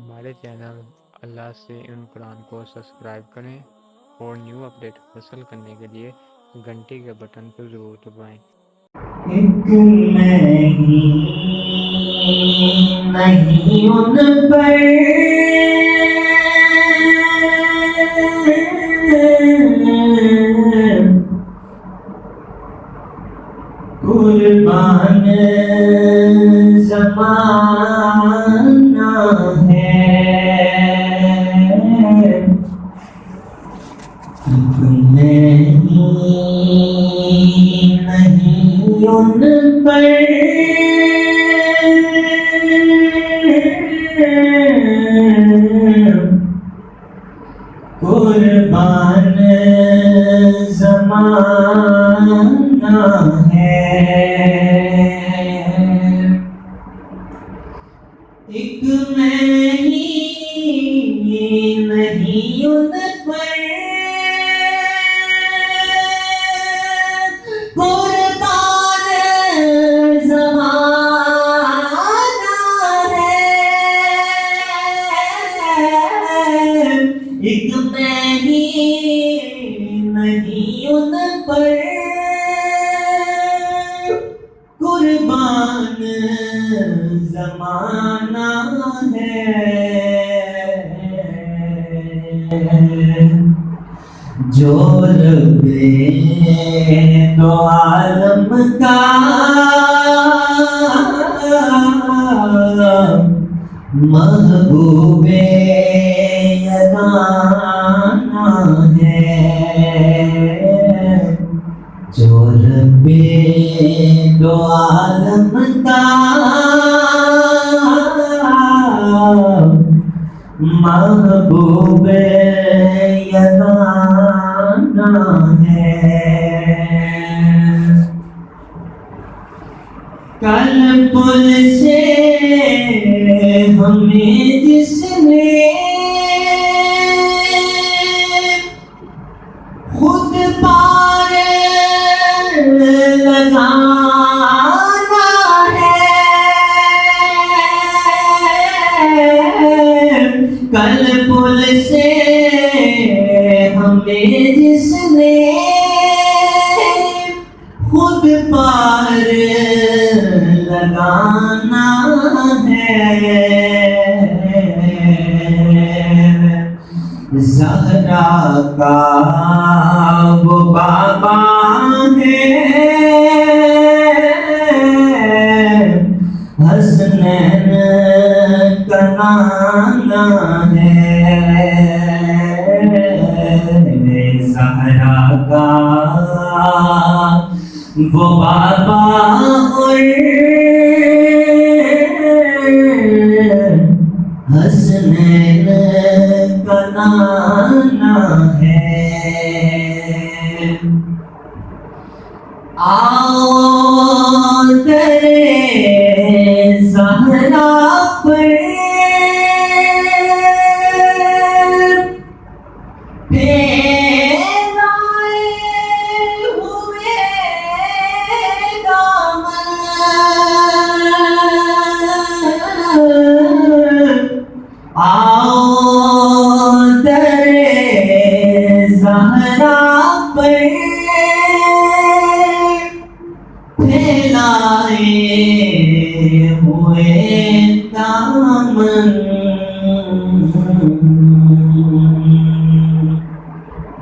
ہمارے چینل اللہ سے ان قرآن کو سبسکرائب کریں اور نیو اپڈیٹ حاصل کرنے کے لیے گھنٹی کے بٹن کو ضرور دبائیں۔ ایک نہیں ان پر قربان زمانہ ہے، نہیں ان پر قربان زمانہ ہے، ایک میں ہی نہیں ان پر قربان زمانہ ہے، ایک میں ہی نہیں ان پر قربان زمانہ ہے، جو رب دو عالم کا محبوب یگانہ ہے، جو رب دو عالم کا محبوب یگانہ ہے، کل پل سے ہمیں جس نے خود پار لگانا ہے، کل پل سے ہمیں جس نے خود پار لگانا ہے، زہرا کا وہ بابا ہے، حسنین کا نانا ہے، زہرا کا وہ بابا اور حسنین کا نانا ہے، آؤ تیرے زہرا پر آؤ تیرے زہرا پر پھیلائے ہوئے دامن